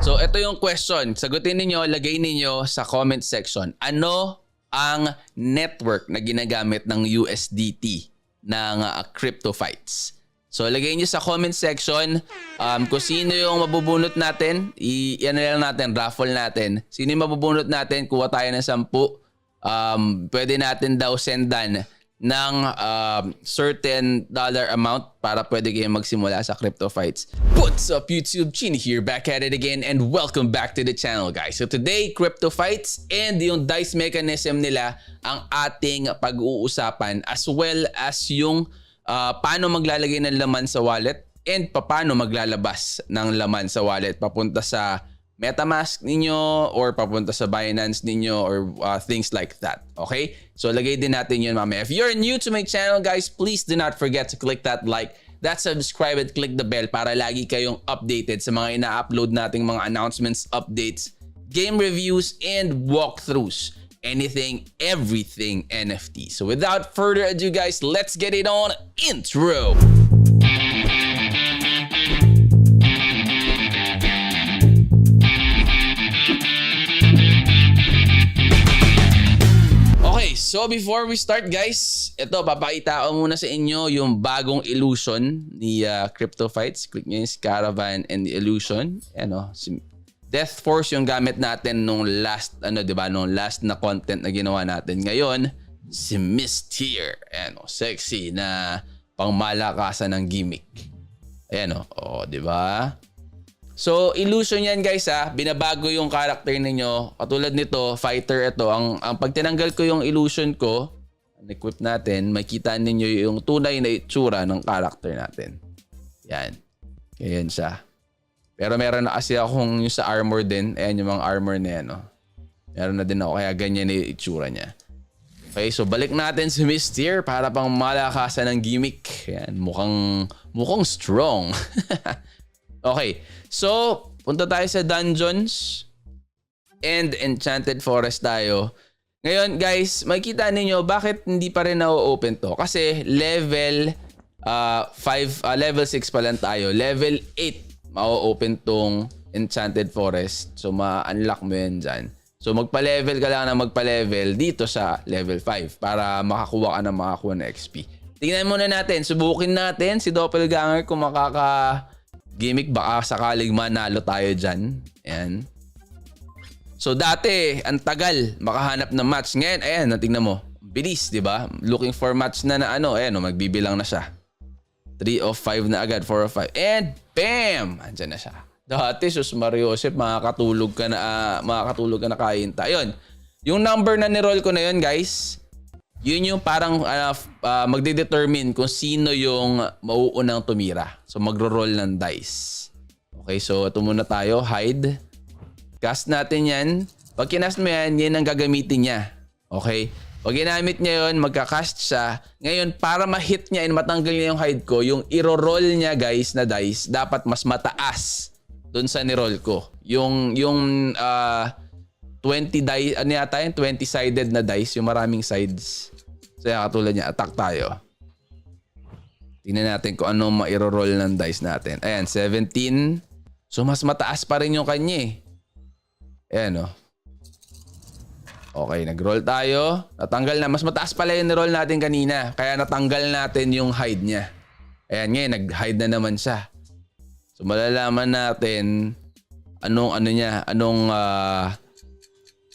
So ito yung question. Sagutin ninyo, lagay ninyo sa comment section. Ano ang network na ginagamit ng USDT ng Crypto Fights? So lagay nyo sa comment section kung sino yung mabubunot natin. Ano lang natin, raffle natin. Sino yung mabubunot natin, kuha tayo ng 10. Pwede natin daw sendan ng certain dollar amount para pwede kayong magsimula sa Crypto Fights. What's up YouTube? Chini here, back at it again and welcome back to the channel guys. So today, Crypto Fights and yung dice mechanism nila ang ating pag-uusapan as well as yung paano maglalagay ng laman sa wallet and paano maglalabas ng laman sa wallet papunta sa MetaMask ninyo or papunta sa Binance ninyo or things like that. Okay? So lagay din natin yun mamaya. If you're new to my channel guys, please do not forget to click that like, that subscribe and click the bell para lagi kayong updated sa mga ina-upload nating mga announcements, updates, game reviews, and walkthroughs. Anything, everything NFT. So without further ado guys, let's get it on intro. Okay, so before we start guys, ito papakita ko muna sa inyo yung bagong illusion ni Crypto Fights. Click nyo yung Caravan and the illusion. Ano, Death Force yung gamit natin nung last, nung last na content na ginawa natin. Ngayon, si Mystere. Ayan, sexy na pangmalakasan ng gimmick. Ayan o, diba? So, illusion yan guys binabago yung character ninyo. Katulad nito, fighter ito. Ang pag tinanggal ko yung illusion ko, equip natin, makita ninyo yung tunay na itsura ng character natin. Yan. Ganyan siya. Pero meron na kasi akong yung sa armor din. Ayan yung mga armor na yan. Meron na din ako kaya ganyan na yung itsura niya. Okay, so balik natin si Mystere para pang malakasan ng gimmick. Ayan, mukhang strong. Okay, so punta tayo sa dungeons and enchanted forest tayo. Ngayon guys, makikita ninyo bakit hindi pa rin na-open to. Kasi level 5, level 6 pa lang tayo. Level 8 ma-open tong enchanted forest. So ma-unlock mo yan dyan. So magpa-level ka lang na magpa-level dito sa level 5 para makakuha ka ng XP. Tingnan muna natin, subukin natin si Doppelganger kung gimmick, baka sakaling manalo tayo dyan. Ayan. So dati, ang tagal makahanap ng match. Ngayon, ayan, natingnan mo. Bilis, di ba? Looking for match na ayan magbibilang na siya. 3 of 5 na agad, 4 of 5. And bam! Andyan na siya. Dati, sus Mariosep, makakatulog ka na kahinta. Ayun. Yung number na niroll ko na yun, guys, yun yung parang magdedetermine kung sino yung mauunang tumira. So magro-roll ng dice. Okay, so ito muna tayo. Hide. Cast natin yan. Pag kinast mo yan, yan ang gagamitin niya. Okay? Pag ginamit niya yun, magka-cast siya. Ngayon, para ma-hit niya and matanggal niya yung hide ko, yung iro-roll niya guys na dice, dapat mas mataas dun sa ni-roll ko. Yung 20 dice, 20-sided na dice, yung maraming sides. So katulad niya, attack tayo. Tingnan natin kung ano ma-roll ng dice natin. Ayan, 17. So mas mataas pa rin yung kanya Ayan Okay, nag-roll tayo. Natanggal na. Mas mataas pala yung roll natin kanina. Kaya natanggal natin yung hide niya. Ayan ngayon, nag-hide na naman siya. So malalaman natin anong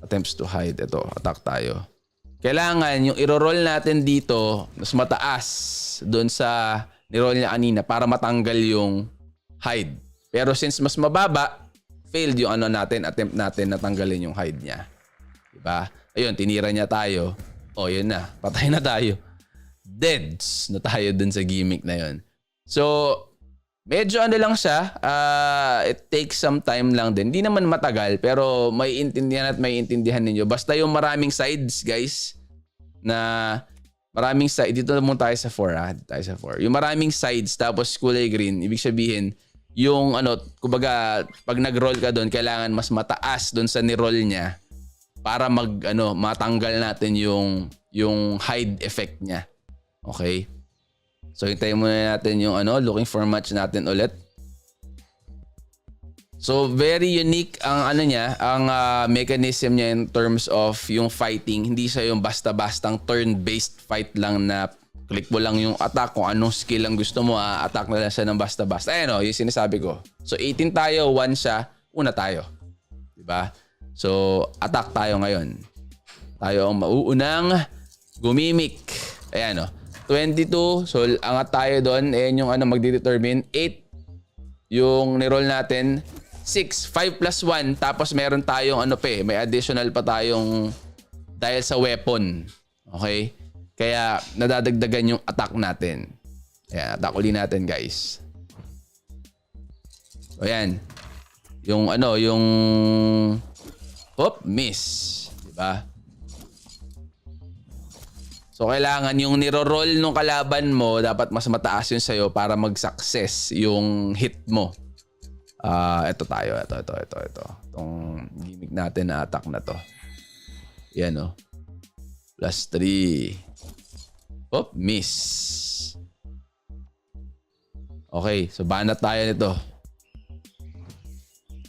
attempts to hide. Ito, attack tayo. Kailangan yung iro-roll natin dito mas mataas doon sa ni-roll niya kanina para matanggal yung hide. Pero since mas mababa, failed yung attempt natin na tanggalin yung hide niya. Diba? Ayun, tinira niya tayo. O, yun na. Patay na tayo. Deads na tayo dun sa gimmick na yun. So, medyo lang siya. It takes some time lang din. Hindi naman matagal, pero may intindihan ninyo. Basta yung maraming sides, guys, na maraming sides. Dito muna tayo sa 4, Dito tayo sa 4. Yung maraming sides, tapos kulay green, ibig sabihin, yung kumbaga, pag nag-roll ka doon, kailangan mas mataas doon sa ni-roll niya para matanggal natin yung hide effect niya. Okay? So, hintayin muna natin yung looking for match natin ulit. So very unique ang ano niya, ang mechanism niya in terms of yung fighting. Hindi siya yung basta-bastang turn-based fight lang na click mo lang yung attack, kung anong skill ang gusto mo, attack na lang siya ng basta-basta. Ayun o, yung sinasabi ko. So 18 tayo, 1 siya, una tayo. Diba? So attack tayo ngayon. Tayo ang mauunang gumimik. Ayan o. 22, so angat tayo doon. Ayan yung magdedetermine. 8, yung niroll natin. 6, 5 plus 1. Tapos meron tayong may additional pa tayong dahil sa weapon. Okay? Kaya nadadagdagan yung attack natin. Ayan, attack uli natin guys. So ayan. Yung miss. Diba? So kailangan yung niro-roll nung kalaban mo, dapat mas mataas yun sa'yo para mag-success yung hit mo. Ito tayo. Ito. Itong gimmick natin na attack na to. Yan o. Plus 3. Miss. Okay, so banat tayo nito.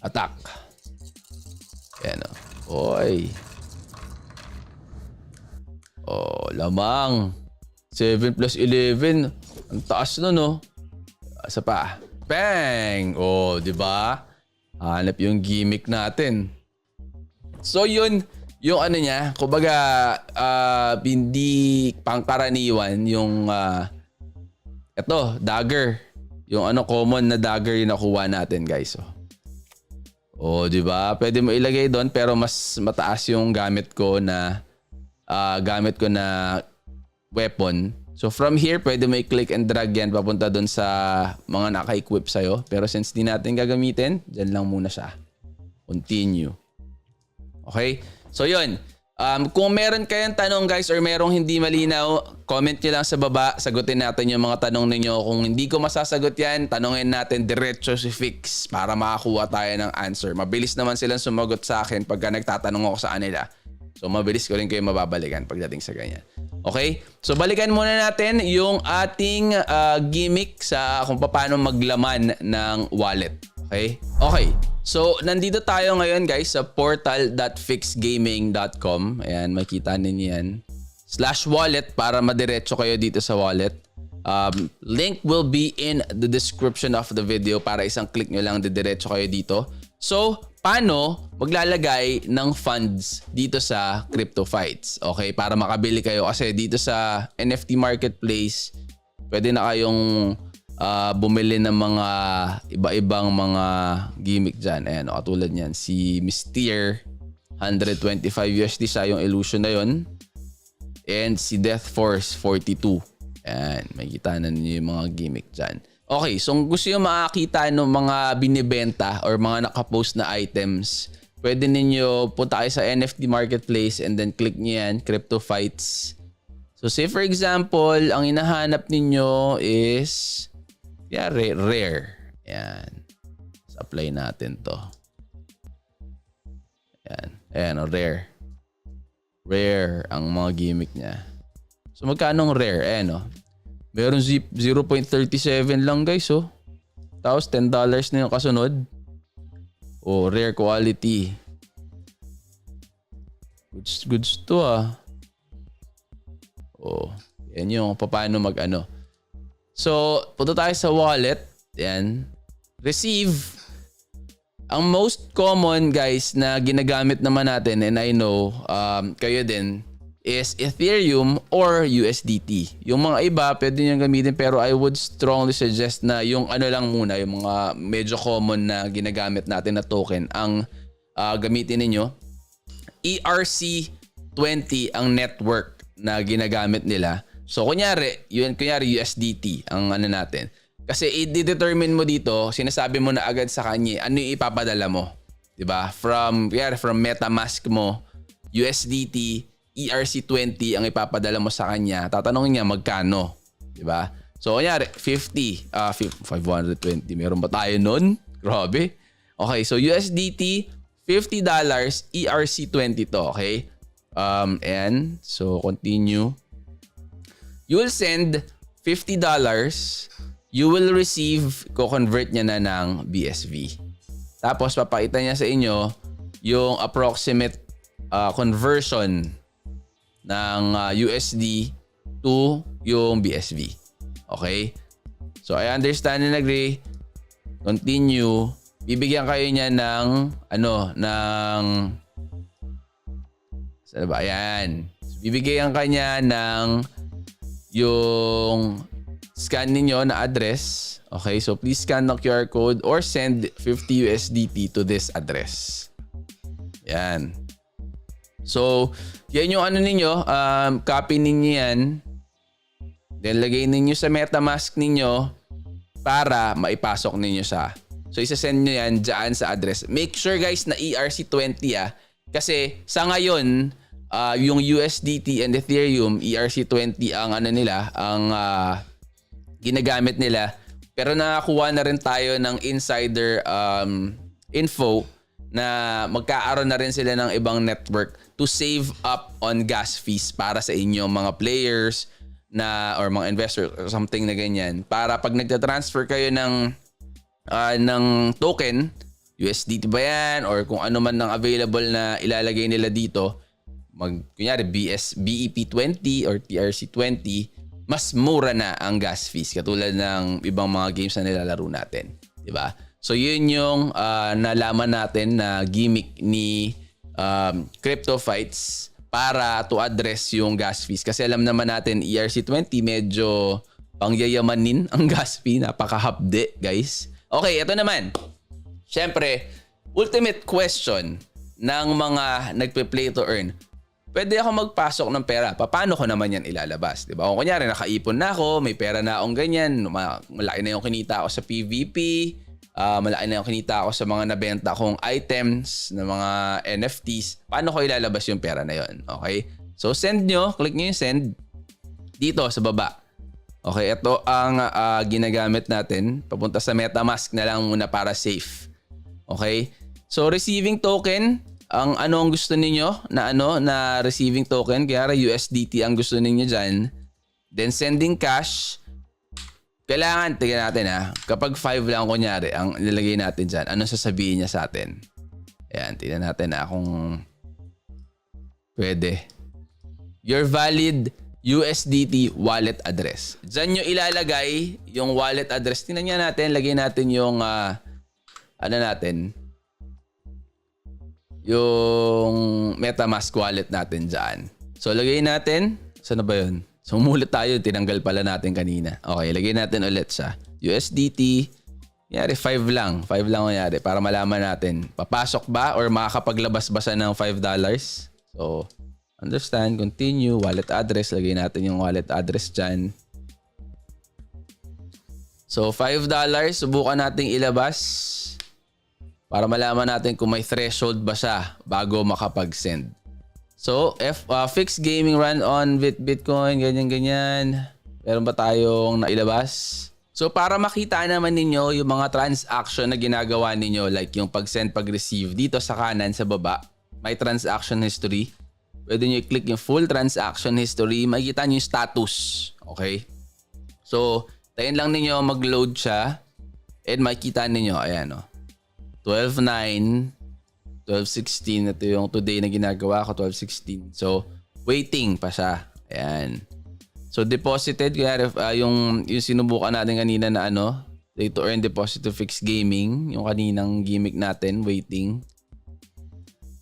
Attack. Yan o. Oy. Lamang. 7 plus 11. Ang taas nun, no? Isa pa. Bang! Di ba? Hanap yung gimmick natin. So yun, yung niya, kumbaga hindi pangkaraniwan yung dagger. Yung common na dagger yung nakuha natin, guys. Di ba? Pwede mo ilagay doon pero mas mataas yung gamit ko na weapon. So from here, pwede mo i-click and drag yan papunta dun sa mga naka-equip sa'yo. Pero since di natin gagamitin, dyan lang muna siya. Continue. Okay? So yun. Kung meron kayong tanong guys or merong hindi malinaw, comment nyo lang sa baba. Sagutin natin yung mga tanong ninyo. Kung hindi ko masasagot yan, tanongin natin diretso si Fix para makakuha tayo ng answer. Mabilis naman silang sumagot sa akin pagka nagtatanong ako sa kanila. So mabilis ko rin kayo mababalikan pagdating sa ganyan. Okay? So balikan muna natin yung ating gimmick sa kung paano maglaman ng wallet. Okay? Okay. So nandito tayo ngayon guys sa portal.fixgaming.com. Ayan, makita ninyo yan. /wallet para madiretso kayo dito sa wallet. Link will be in the description of the video para isang click nyo lang didiretso kayo dito. So, paano maglalagay ng funds dito sa Crypto Fights? Okay, para makabili kayo kasi dito sa NFT marketplace, pwede na kayong bumili ng mga iba-ibang mga gimmick dyan. Ayan, katulad niyan, si Mystere, 125 USD sa yung illusion na yon. And si Death Force, 42. Ayan, makikita na niyo yung mga gimmick dyan. Okay, so kung gusto nyo makakita ng mga binibenta or mga nakapost na items, pwede ninyo punta kayo sa NFT marketplace and then click nyo yan, Crypto Fights. So say for example, ang hinahanap ninyo is rare. Yan. Let's apply natin to. Yan. Ayan, rare. Rare ang mga gimmick niya. So magkano rare? Ayan meron 0.37 lang guys Tapos $10 na yung kasunod. Rare quality. Goods to yan yung paano So, punta tayo sa wallet. Yan. Receive. Ang most common guys na ginagamit naman natin, and I know kayo din, is Ethereum or USDT. Yung mga iba, pwede nyo gamitin pero I would strongly suggest na yung lang muna, yung mga medyo common na ginagamit natin na token ang gamitin ninyo. ERC20 ang network na ginagamit nila. So kunyari USDT ang natin. Kasi i-determine mo dito, sinasabi mo na agad sa kanya ano yung ipapadala mo. 'Di ba? From MetaMask mo, USDT, ERC20 ang ipapadala mo sa kanya. Tatanungin niya magkano, 'di ba? So kunyari 520. Meron ba tayo nun? Grabe. Okay, so USDT $50, ERC20 to, okay? And so continue. You will send $50. You will receive, ko-convert niya na ng BSV. Tapos papakita niya sa inyo yung approximate conversion ng USD to yung BSV. Okay? So I understand and agree. Continue. Bibigyan kayo niya ng saan ba? Ayan. So, bibigyan kanya ng yung scan ninyo na address. Okay, so please scan the QR code or send 50 USDT to this address. Yan. So, yan yung ninyo. Copy ninyo yan. Then, lagay ninyo sa MetaMask ninyo para maipasok ninyo sa. So, isa-send nyo yan dyan sa address. Make sure guys na ERC20 Kasi sa ngayon, yung USDT and Ethereum, ERC20 ang ginagamit nila. Pero nakakuha na rin tayo ng insider info na magkaaroon na rin sila ng ibang network to save up on gas fees para sa inyong mga players or mga investors or something na ganyan. Para pag nagta-transfer kayo ng token, USDT ba yan or kung ano man ng available na ilalagay nila dito, kunyari BEP20 or TRC20, mas mura na ang gas fees katulad ng ibang mga games na nilalaro natin, di ba? So yun yung nalaman natin na gimmick ni Crypto Fights para to address yung gas fees. Kasi alam naman natin ERC20 medyo pangyayamanin ang gas fee, napakahapde guys. Okay, ito naman. Syempre, ultimate question ng mga nagpe-play to earn. Pwede ako magpasok ng pera. Paano ko naman yan ilalabas? Diba? Kung kunyari, nakaipon na ako, may pera na akong ganyan, malaki na yung kinita ako sa PVP, malaki na yung kinita ako sa mga nabenta kong items, na mga NFTs. Paano ko ilalabas yung pera na yon? Okay? So, send nyo. Click nyo yung send dito sa baba. Okay, ito ang ginagamit natin. Papunta sa MetaMask na lang muna para safe. Okay? So, receiving token, ang gusto ninyo na receiving token, kaya USDT ang gusto ninyo dyan. Then sending cash, kailangan, tignan natin kapag 5 lang kunyari, ang nilagay natin dyan, anong sasabihin niya sa atin? Ayan, tignan natin kung pwede. Your valid USDT wallet address. Dyan nyo ilalagay yung wallet address. Tingnan niya natin, lagay natin yung yung MetaMask wallet natin dyan. So, lagay natin. Saan na ba yun? So, umulit tayo. Tinanggal pala natin kanina. Okay, lagay natin ulit siya. USDT. Yari, 5 lang. 5 lang yari para malaman natin. Papasok ba or makakapaglabas ba siya ng $5? So, understand. Continue. Wallet address. Lagay natin yung wallet address dyan. So, $5. Subukan nating ilabas. Para malaman natin kung may threshold ba siya bago makapag-send. So, fixed gaming run on Bitcoin, ganyan-ganyan. Meron ba tayong nailabas? So, para makita naman ninyo yung mga transaction na ginagawa ninyo, like yung pag-send, pag-receive, dito sa kanan, sa baba, may transaction history. Pwede nyo i-click yung full transaction history. Makikita nyo yung status. Okay? So, tayin lang ninyo mag-load siya. And makikita ninyo, ayan 12.9, 12.16. Ito yung today na ginagawa ko, 12.16. So, waiting pa siya. Ayan. So, deposited. Kaya yung sinubukan natin kanina na play to earn deposit to fix gaming. Yung kaninang gimmick natin, waiting.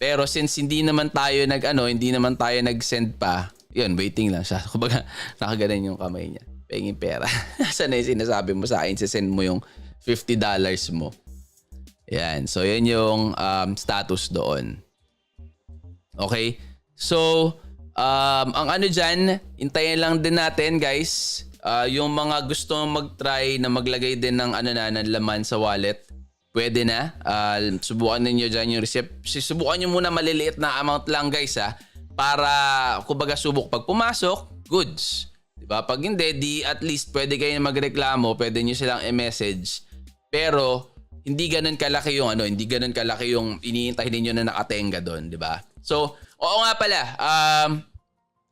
Pero since hindi naman tayo nag-send pa, yun, waiting lang siya. Kumbaga, nakaganan yung kamay niya. Penging pera. Saan na yung sinasabi mo sa akin, send mo yung $50 mo. Yan. So, yan yung status doon. Okay? So, ang dyan, hintayin lang din natin, guys. Yung mga gusto mag-try na maglagay din ng ng laman sa wallet, pwede na. Subukan ninyo dyan yung receipt. Subukan nyo muna maliliit na amount lang, guys, para, kumbaga, subok. Pag pumasok, goods. Diba? Pag hindi, at least pwede kayo magreklamo, pwede nyo silang i-message. Pero, hindi ganun kalaki yung iniintay ninyo na nakatenga doon, di ba? So, oo nga pala.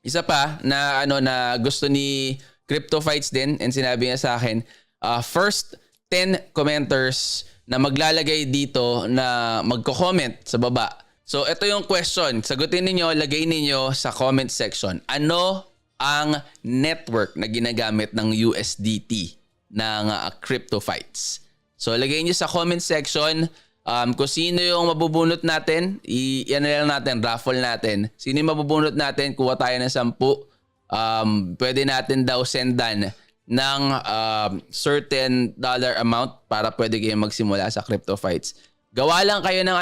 Isa pa na na gusto ni Crypto Fights din and sinabi niya sa akin, first 10 commenters na maglalagay dito na magko-comment sa baba. So ito yung question. Sagutin niyo, lagay niyo sa comment section. Ano ang network na ginagamit ng USDT ng Crypto Fights? So lagay niyo sa comment section kung sino yung mabubunot natin. Yan na lang natin, raffle natin. Sino yung mabubunot natin? Kuha tayo ng 10. Pwede natin daw sendan ng certain dollar amount para pwede kayo magsimula sa Crypto Fights. Gawa lang kayo ng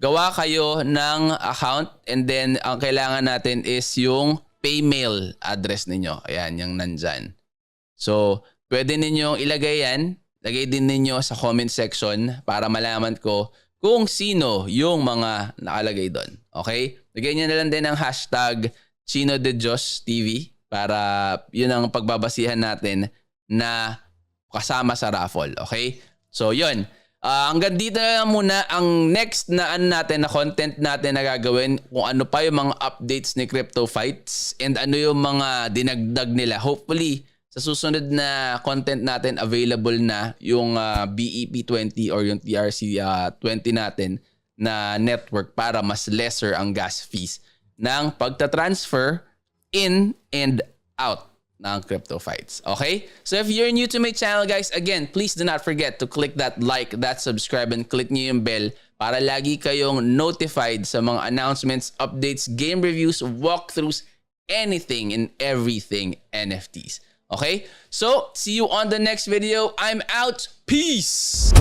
gawa kayo ng account, and then ang kailangan natin is yung Paymail address ninyo. Ayan, yung nandyan. So, pwede ninyong ilagay yan. Lagay din ninyo sa comment section para malaman ko kung sino yung mga nakalagay doon. Okay? Lagay nyo na lang din ang hashtag Chino de Dios TV para yun ang pagbabasihan natin na kasama sa raffle. Okay? So, yun. Hanggang dito na lang muna ang next na natin na content natin na gagawin, kung ano pa yung mga updates ni Crypto Fights and ano yung mga dinagdag nila. Hopefully, sa susunod na content natin, available na yung BEP20 or yung TRC20 natin na network para mas lesser ang gas fees ng pagta-transfer in and out ng Crypto Fights. Okay? So if you're new to my channel, guys, again, please do not forget to click that like, that subscribe, and click nyo yung bell para lagi kayong notified sa mga announcements, updates, game reviews, walkthroughs, anything and everything NFTs. Okay? So, see you on the next video. I'm out. Peace!